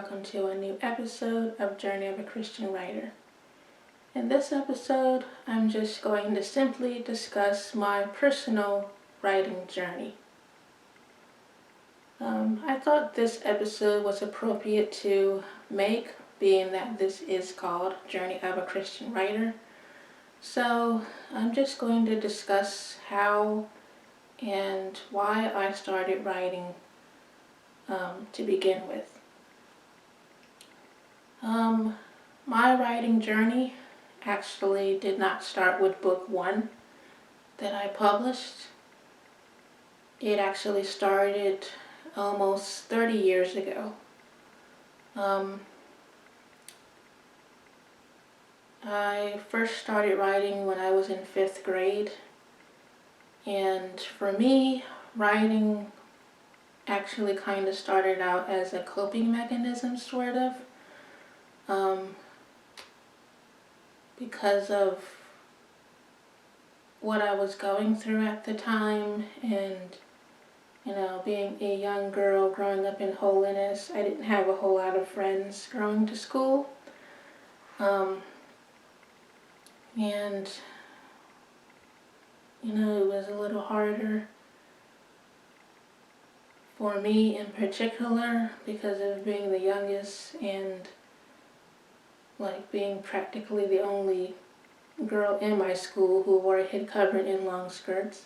welcome to a new episode of Journey of a Christian Writer. In this episode, I'm just going to simply discuss my personal writing journey. I thought this episode was appropriate to make, being that this is called Journey of a Christian Writer. So I'm just going to discuss how and why I started writing to begin with. My writing journey actually did not start with book one that I published. It actually started almost 30 years ago. I first started writing when I was in 5th grade, and for me, writing actually kind of started out as a coping mechanism, sort of, because of what I was going through at the time, and being a young girl growing up in holiness, I didn't have a whole lot of friends going to school. And it was a little harder for me in particular because of being the youngest and being practically the only girl in my school who wore a head covering and long skirts.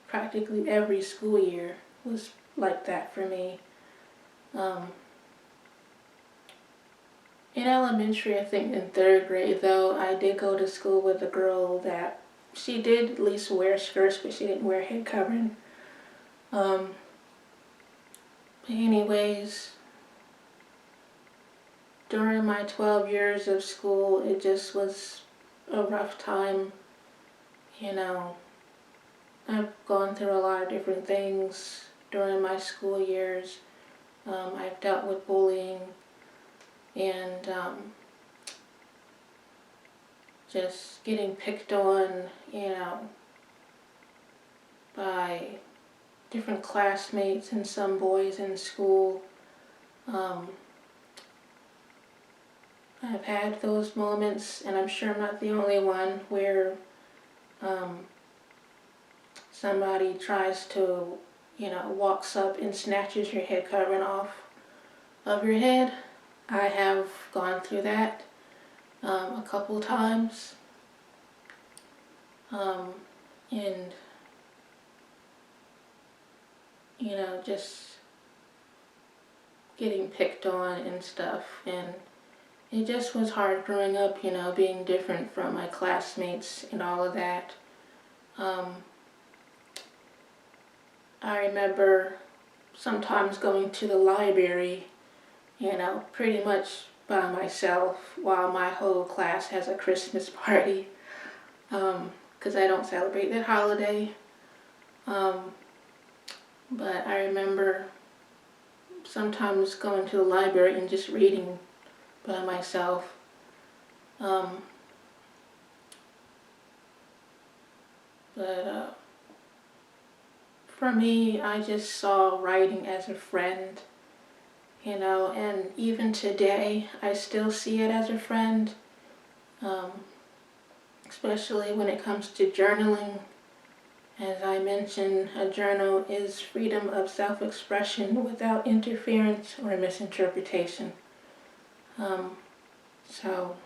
Practically every school year was like that for me. In elementary, I think in 3rd grade though, I did go to school with a girl that she did at least wear skirts, but she didn't wear head covering. But anyways, during my 12 years of school, it just was a rough time. I've gone through a lot of different things during my school years. I've dealt with bullying and just getting picked on, by different classmates and some boys in school. I've had those moments, and I'm sure I'm not the only one, where somebody tries to, walks up and snatches your head covering off of your head. I have gone through that a couple times. And just getting picked on and stuff, and it just was hard growing up, being different from my classmates and all of that. I remember sometimes going to the library, pretty much by myself while my whole class has a Christmas party, because I don't celebrate that holiday. But I remember sometimes going to the library and just reading by myself. For me, I just saw writing as a friend, and even today I still see it as a friend, especially when it comes to journaling. As I mentioned, a journal is freedom of self-expression without interference or misinterpretation. So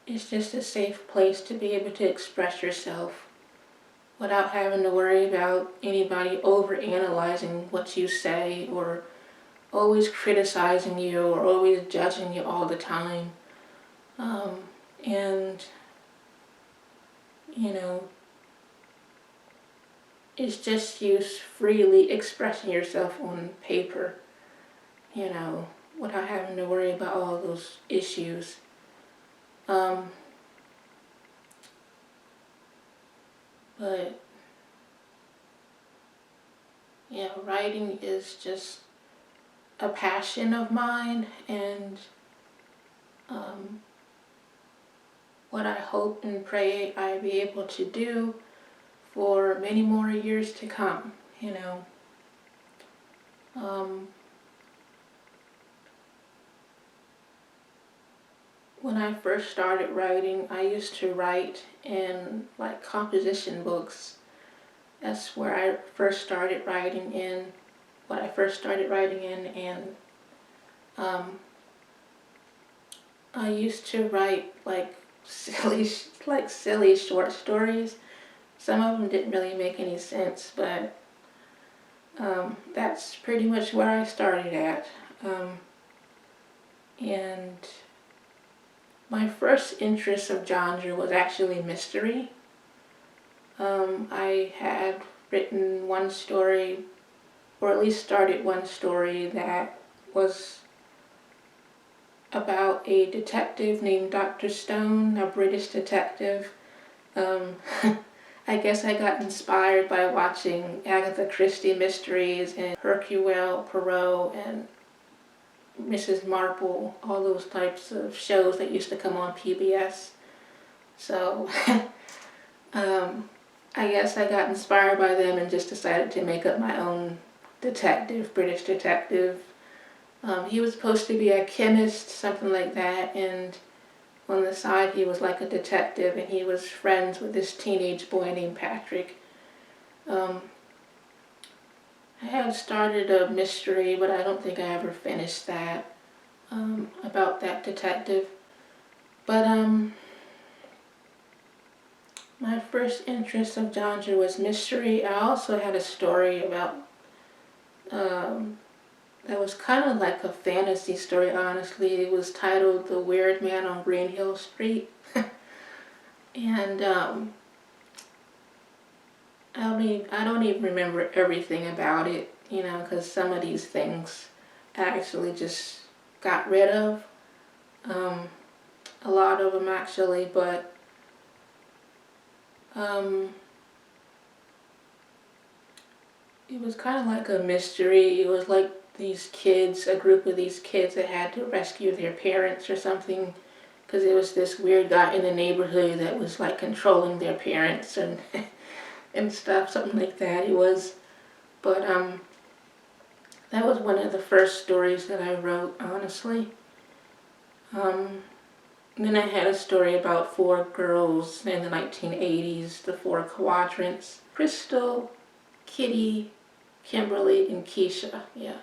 it's just a safe place to be able to express yourself without having to worry about anybody overanalyzing what you say or always criticizing you or always judging you all the time. And it's just you freely expressing yourself on paper, without having to worry about all those issues. But writing is just a passion of mine, and what I hope and pray I be able to do for many more years to come. When I first started writing, I used to write in like composition books. That's where I first started writing in, what I first started writing in, and I used to write like silly short stories. Some of them didn't really make any sense, but that's pretty much where I started at. And my first interest of genre was actually mystery. I had written one story, or at least started one story, that was about a detective named Dr. Stone, a British detective. I guess I got inspired by watching Agatha Christie mysteries and Hercule Poirot and Mrs. Marple, all those types of shows that used to come on PBS. So I guess I got inspired by them and just decided to make up my own detective, British detective. He was supposed to be a chemist, something like that, and on the side he was like a detective, and he was friends with this teenage boy named Patrick. I had started a mystery, but I don't think I ever finished that, about that detective. But my first interest of genre was mystery. I also had a story about that was kind of like a fantasy story, honestly. It was titled The Weird Man on Green Hill Street. And I don't even remember everything about it, you know, because some of these things I actually just got rid of. A lot of them actually, but it was kind of like a mystery. It was like these kids, a group of these kids that had to rescue their parents or something, because it was this weird guy in the neighborhood that was like controlling their parents and and stuff, something like that it was. But that was one of the first stories that I wrote, honestly. Then I had a story about 4 girls in the 1980s, the 4 quadrants: Crystal, Kitty, Kimberly, and Keisha. Yeah,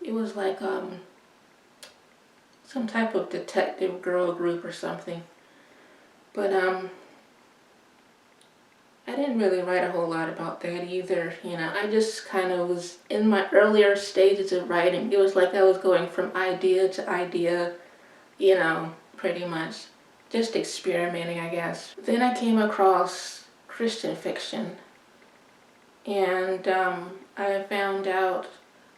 it was like some type of detective girl group or something. But I didn't really write a whole lot about that either. You know, I just kind of was in my earlier stages of writing. It was like I was going from idea to idea, you know, pretty much just experimenting, I guess. Then I came across Christian fiction, and I found out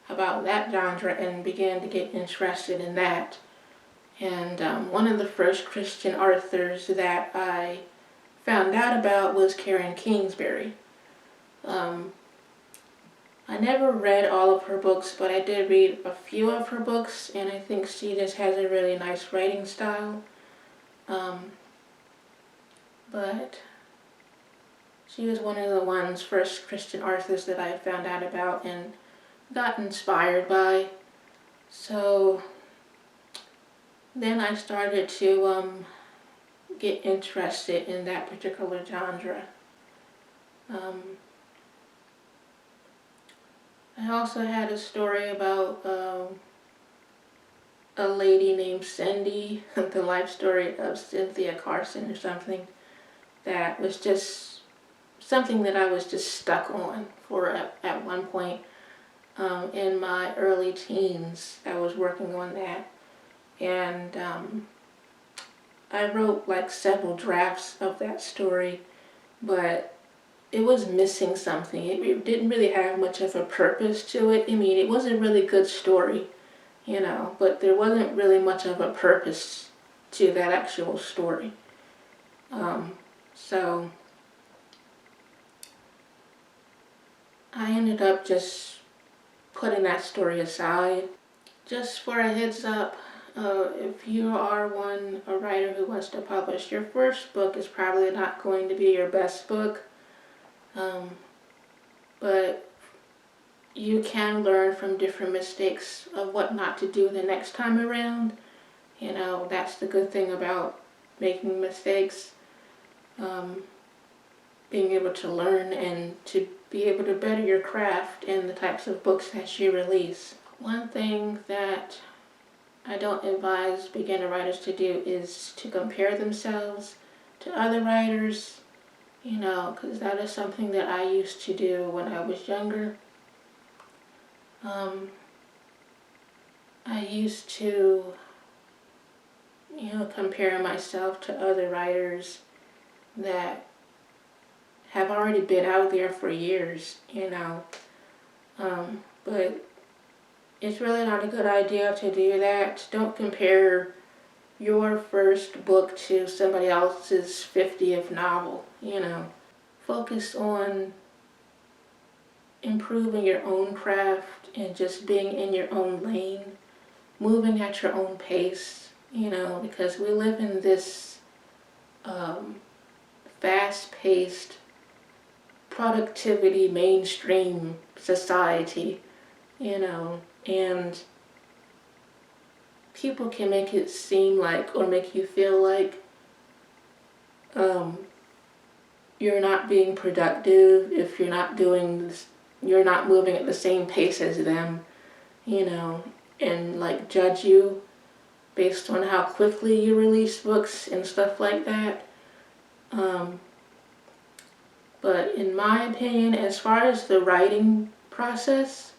about that genre and began to get interested in that. And one of the first Christian authors that I found out about was Karen Kingsbury. I never read all of her books, but I did read a few of her books, and I think she just has a really nice writing style. But she was one of the first Christian authors that I found out about and got inspired by. So then I started to get interested in that particular genre. I also had a story about a lady named Cindy, the life story of Cynthia Carson or something, that was just something that I was just stuck on for at one point in my early teens. I was working on that, and I wrote like several drafts of that story, but it was missing something. It didn't really have much of a purpose to it. I mean, it was a really good story, you know, but there wasn't really much of a purpose to that actual story. So I ended up just putting that story aside. Just for a heads up, if you are a writer who wants to publish, your first book is probably not going to be your best book, but you can learn from different mistakes of what not to do the next time around. You know, that's the good thing about making mistakes. Being able to learn and to be able to better your craft and the types of books that you release. One thing that I don't advise beginner writers to do is to compare themselves to other writers, you know, because that is something that I used to do when I was younger. I used to, you know, compare myself to other writers that have already been out there for years, you know. But it's really not a good idea to do that. Don't compare your first book to somebody else's 50th novel, you know. Focus on improving your own craft and just being in your own lane, moving at your own pace, you know, because we live in this fast-paced, productivity, mainstream society, you know, and people can make it seem like, or make you feel like, you're not being productive if you're not doing this, you're not moving at the same pace as them, you know, and like judge you based on how quickly you release books and stuff like that. But in my opinion, as far as the writing process,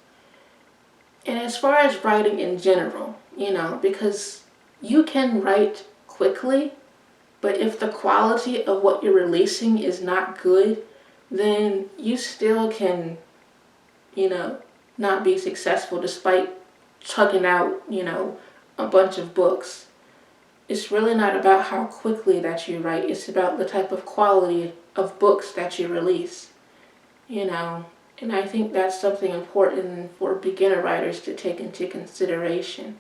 and as far as writing in general, you know, because you can write quickly, but if the quality of what you're releasing is not good, then you still can, you know, not be successful despite chugging out, you know, a bunch of books. It's really not about how quickly that you write, it's about the type of quality of books that you release, you know. And I think that's something important for beginner writers to take into consideration,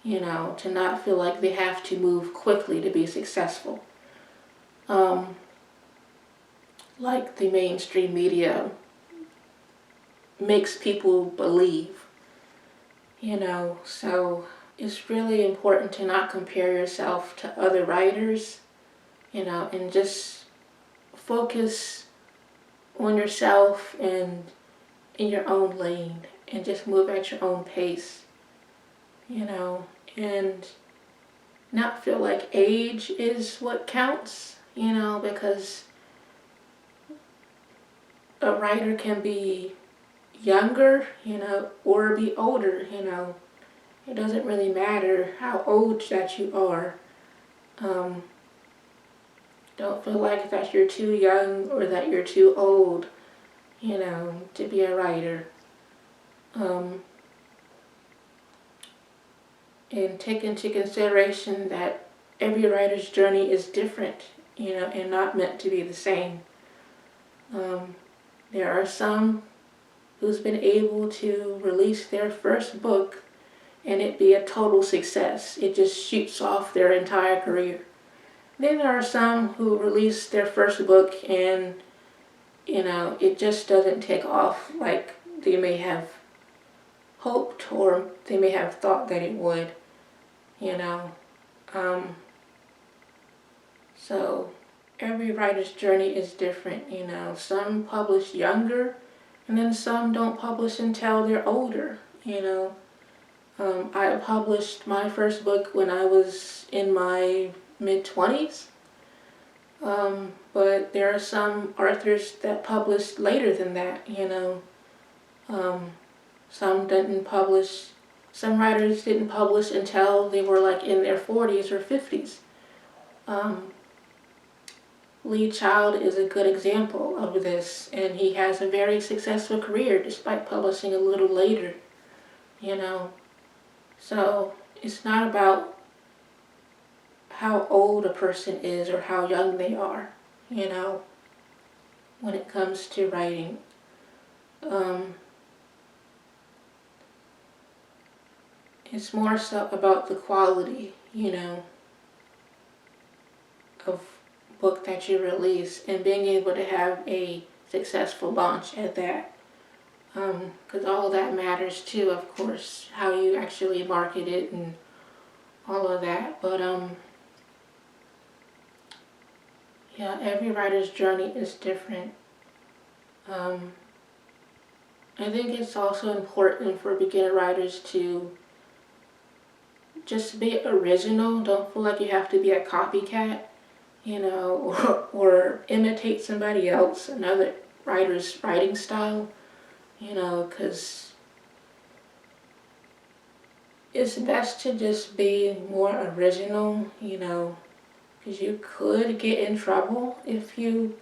you know, to not feel like they have to move quickly to be successful. Like the mainstream media makes people believe, you know. So it's really important to not compare yourself to other writers, you know, and just focus on yourself and in your own lane and just move at your own pace, you know, and not feel like age is what counts, you know, because a writer can be younger, you know, or be older, you know. It doesn't really matter how old that you are. Don't feel like that you're too young or that you're too old, you know, to be a writer. And take into consideration that every writer's journey is different, you know, and not meant to be the same. There are some who's been able to release their first book and it be a total success. It just shoots off their entire career. Then there are some who release their first book and, you know, it just doesn't take off like they may have hoped or they may have thought that it would, you know. So every writer's journey is different, you know. Some publish younger and then some don't publish until they're older, you know. I published my first book when I was in my mid-20s, but there are some authors that published later than that, you know. Some writers didn't publish until they were like in their 40s or 50s. Lee Child is a good example of this, and he has a very successful career despite publishing a little later, you know. So it's not about how old a person is or how young they are, you know, when it comes to writing. It's more so about the quality, you know, of book that you release and being able to have a successful launch at that. because all that matters too, of course, how you actually market it and all of that. But yeah, every writer's journey is different. I think it's also important for beginner writers to just be original. Don't feel like you have to be a copycat, or imitate somebody else, another writer's writing style, because it's best to just be more original, because you could get in trouble if you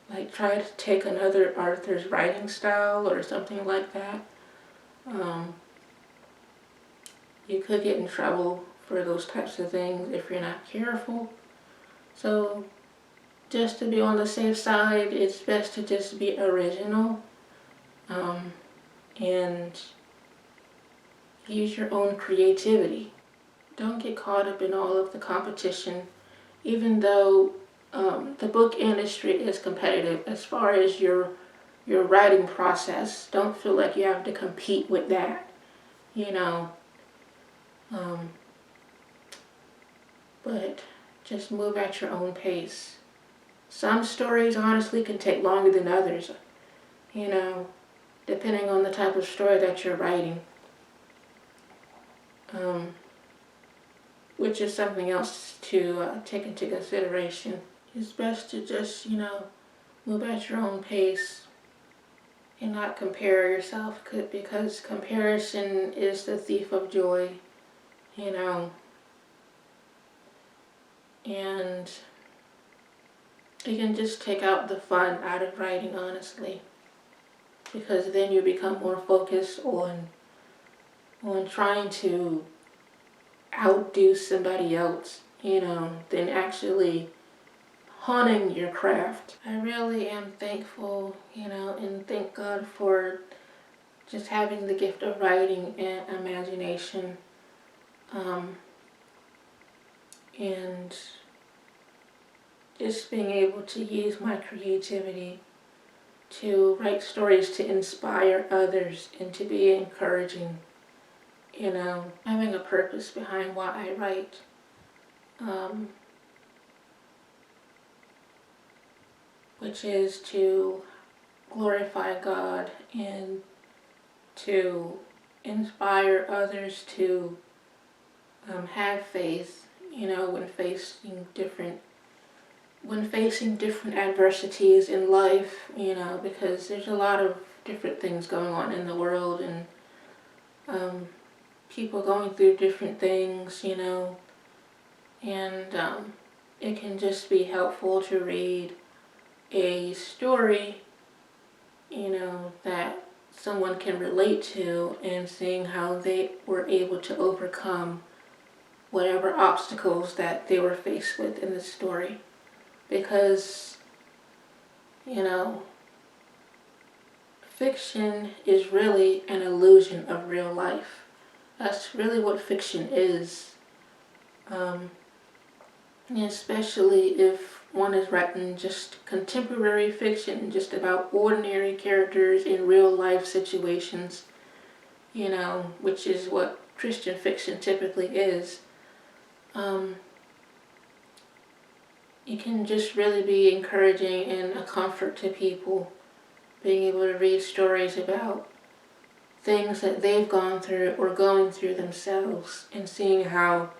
like try to take another author's writing style or something like that. You could get in trouble for those types of things if you're not careful. So just to be on the safe side, it's best to just be original, and use your own creativity. Don't get caught up in all of the competition, even though the book industry is competitive as far as your writing process. Don't feel like you have to compete with that, but just move at your own pace. Some stories honestly can take longer than others, depending on the type of story that you're writing, which is something else to take into consideration. It's best to just, move at your own pace and not compare yourself, because comparison is the thief of joy, and it can just take out the fun out of writing, honestly, because then you become more focused on trying to outdo somebody else, than actually honing your craft. I really am thankful, and thank God for just having the gift of writing and imagination, and just being able to use my creativity to write stories to inspire others and to be encouraging, having a purpose behind why I write. Which is to glorify God and to inspire others to have faith, when facing different adversities in life, because there's a lot of different things going on in the world, and people going through different things, and it can just be helpful to read a story, that someone can relate to, and seeing how they were able to overcome whatever obstacles that they were faced with in the story. Because, fiction is really an illusion of real life. That's really what fiction is. Especially if one is writing just contemporary fiction, just about ordinary characters in real life situations, which is what Christian fiction typically is. It can just really be encouraging and a comfort to people, being able to read stories about things that they've gone through or going through themselves, and seeing how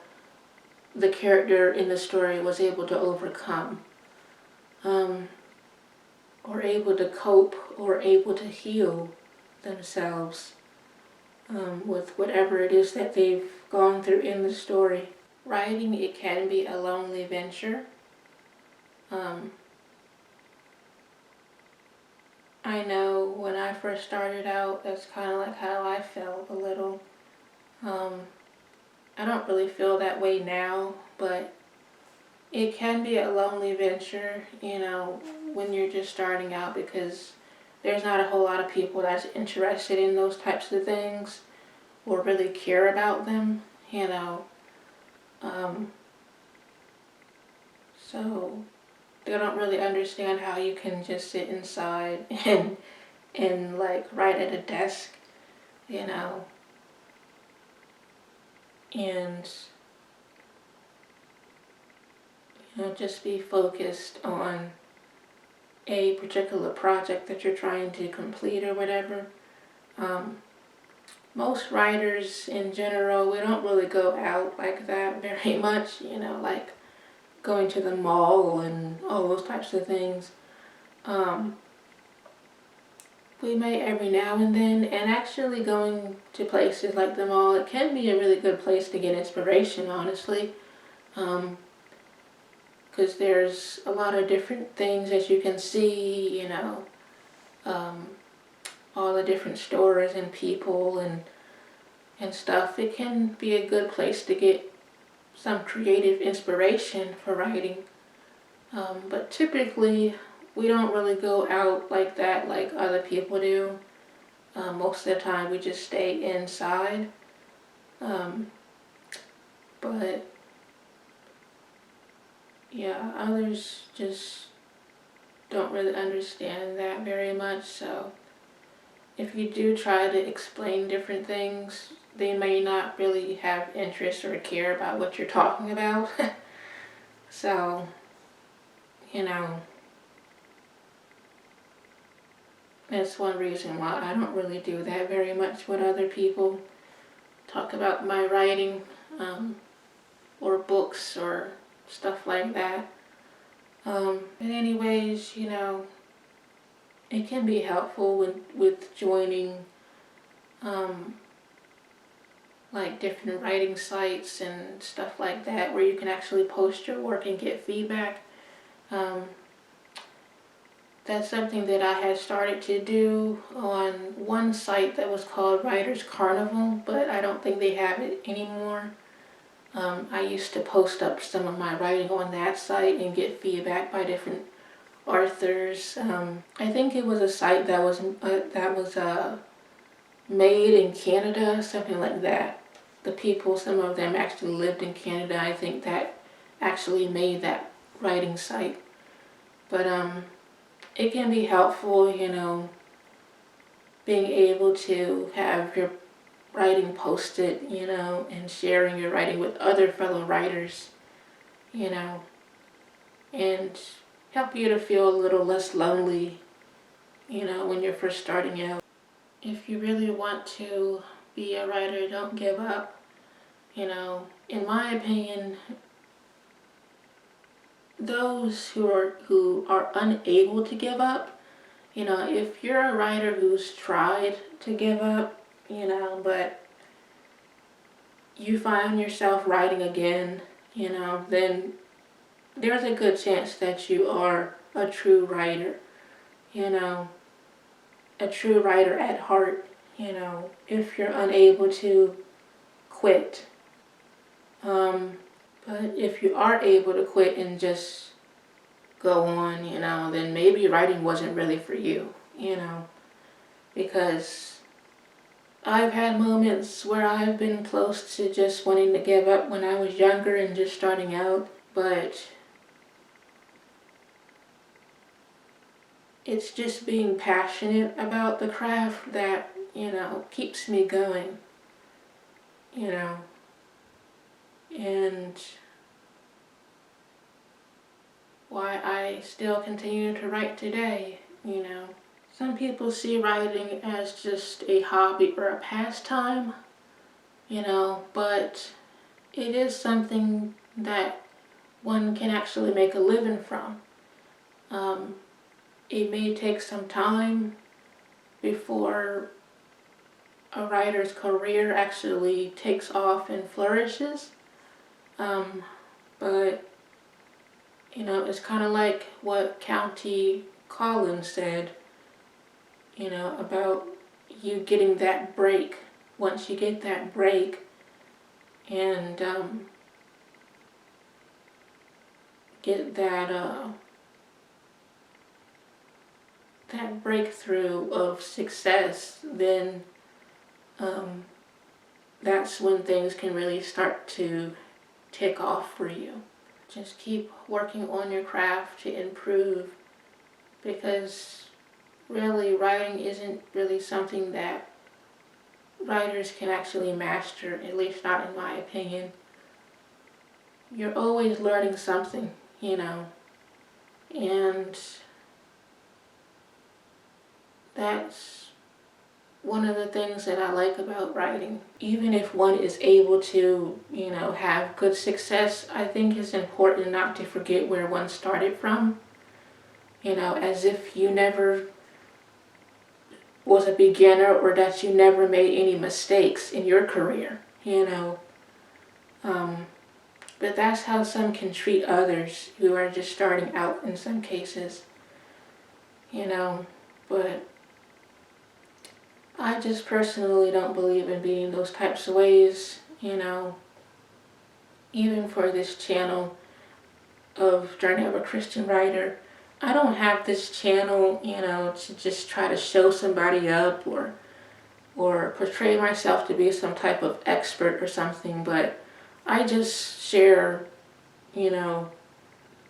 the character in the story was able to overcome, or able to cope, or able to heal themselves with whatever it is that they've gone through in the story. Writing, it can be a lonely venture. I know when I first started out, that's kind of like how I felt a little. I don't really feel that way now, but it can be a lonely venture, when you're just starting out, because there's not a whole lot of people that's interested in those types of things or really care about them, So they don't really understand how you can just sit inside and like write at a desk, you know, and just be focused on a particular project that you're trying to complete or whatever. Most writers in general, we don't really go out like that very much, like going to the mall and all those types of things. We may every now and then, and actually going to places like the mall, it can be a really good place to get inspiration, honestly. Because there's a lot of different things that you can see, all the different stores and people and stuff. It can be a good place to get some creative inspiration for writing. But typically, we don't really go out like that like other people do. Most of the time, we just stay inside. But yeah, others just don't really understand that very much. So if you do try to explain different things, they may not really have interest or care about what you're talking about. So, that's one reason why I don't really do that very much with other people. Talk about my writing, or books or stuff like that. But anyways, it can be helpful with joining like different writing sites and stuff like that where you can actually post your work and get feedback. That's something that I had started to do on one site that was called Writers Carnival, but I don't think they have it anymore. I used to post up some of my writing on that site and get feedback by different authors. I think it was a site that was made in Canada, something like that. The people, some of them actually lived in Canada. I think that actually made that writing site. But it can be helpful, being able to have your writing posted, and sharing your writing with other fellow writers, and help you to feel a little less lonely, when you're first starting out. If you really want to be a writer, don't give up. In my opinion, those who are unable to give up, if you're a writer who's tried to give up, but you find yourself writing again, then there's a good chance that you are a true writer, a true writer at heart, if you're unable to quit. But if you are able to quit and just go on, then maybe writing wasn't really for you, because I've had moments where I've been close to just wanting to give up when I was younger and just starting out, but it's just being passionate about the craft that, keeps me going, and why I still continue to write today, Some people see writing as just a hobby or a pastime, but it is something that one can actually make a living from. It may take some time before a writer's career actually takes off and flourishes, but it's kind of like what County Collins said, about you getting that break. Once you get that break and get that breakthrough of success, then that's when things can really start to take off for you. just keep working on your craft to improve, because really writing isn't really something that writers can actually master, at least not in my opinion. You're always learning something, and that's one of the things that I like about writing. Even if one is able to, have good success, I think it's important not to forget where one started from. As if you never was a beginner, or that you never made any mistakes in your career, But that's how some can treat others who are just starting out in some cases, But I just personally don't believe in being those types of ways, Even for this channel of Journey of a Christian Writer, I don't have this channel, to just try to show somebody up or portray myself to be some type of expert or something, but I just share,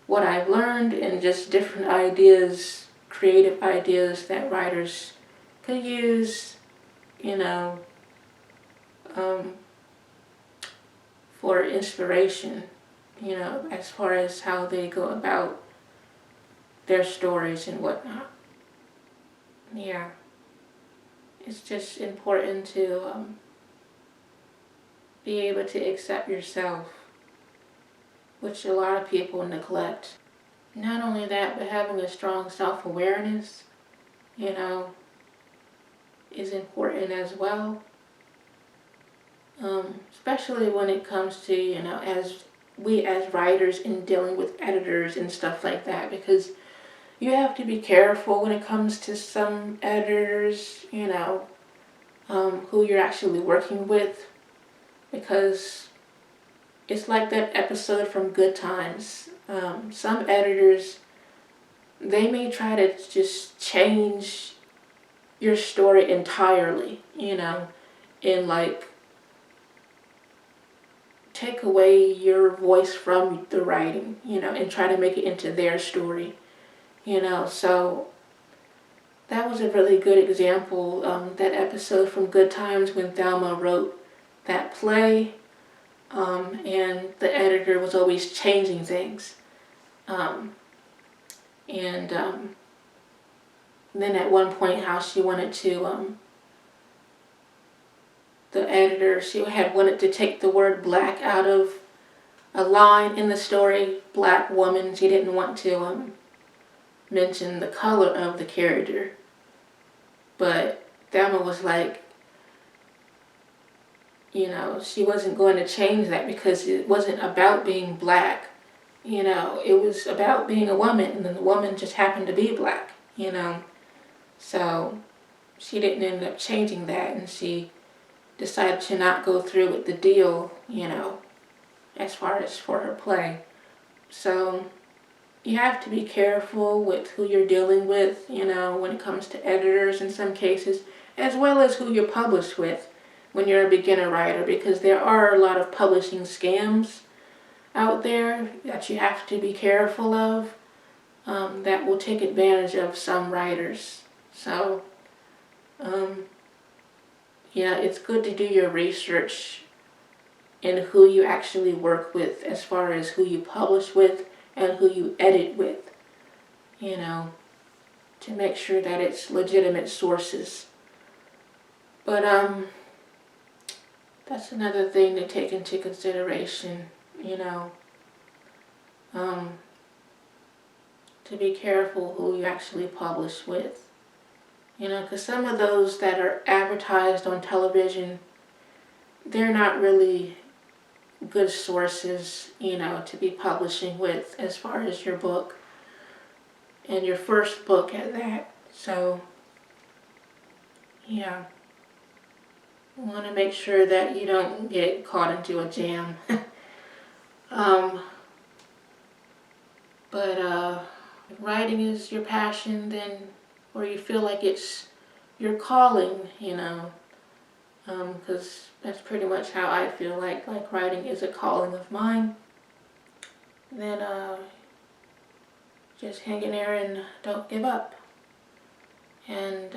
what I've learned and just different ideas, creative ideas that writers could use, um, for inspiration, as far as how they go about their stories and whatnot. Yeah, it's just important to be able to accept yourself, which a lot of people neglect. Not only that, but having a strong self-awareness, is important as well. Especially when it comes to, as writers in dealing with editors and stuff like that, because you have to be careful when it comes to some editors, who you're actually working with, because it's like that episode from Good Times. Some editors, they may try to just change your story entirely, and like take away your voice from the writing, and try to make it into their story, So that was a really good example, that episode from Good Times when Thelma wrote that play, and the editor was always changing things. And then at one point how she wanted to, the editor, she had wanted to take the word black out of a line in the story, black woman. She didn't want to mention the color of the character. But Thelma was like, she wasn't going to change that because it wasn't about being black. It was about being a woman, and then the woman just happened to be black, So she didn't end up changing that, and she decided to not go through with the deal, as far as for her play. So you have to be careful with who you're dealing with, when it comes to editors in some cases, as well as who you're published with when you're a beginner writer, because there are a lot of publishing scams out there that you have to be careful of, that will take advantage of some writers. So, yeah, it's good to do your research in who you actually work with, as far as who you publish with and who you edit with, to make sure that it's legitimate sources. But that's another thing to take into consideration, to be careful who you actually publish with, because some of those that are advertised on television, they're not really good sources, to be publishing with as far as your book, and your first book at that. So, yeah. You want to make sure that you don't get caught into a jam. But if writing is your passion, then, or you feel like it's your calling, because that's pretty much how I feel like writing is a calling of mine, then just hang in there and don't give up. And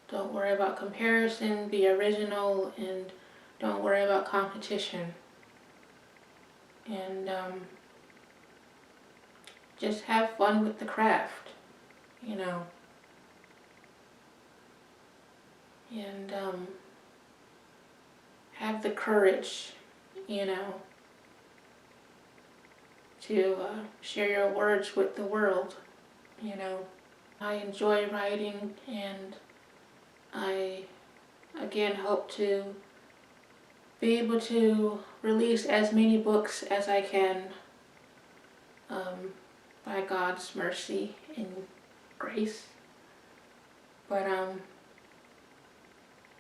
don't worry about comparison, be original, and don't worry about competition. And just have fun with the craft, you know. And have the courage, you know, to share your words with the world, you know. I enjoy writing, and I again hope to be able to release as many books as I can by God's mercy and grace. But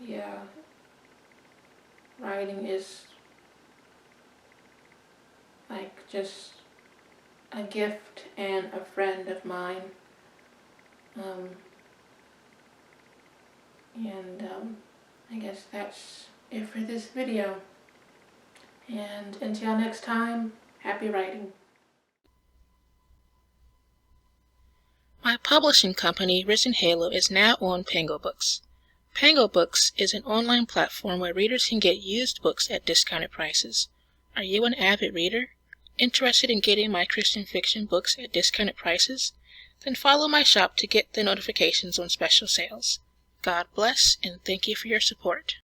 yeah, writing is like just a gift and a friend of mine. I guess that's it for this video. And until next time, happy writing. My publishing company, Risen Halo, is now on Pangobooks. Pangobooks is an online platform where readers can get used books at discounted prices. Are you an avid reader? Interested in getting my Christian fiction books at discounted prices? Then follow my shop to get the notifications on special sales. God bless, and thank you for your support.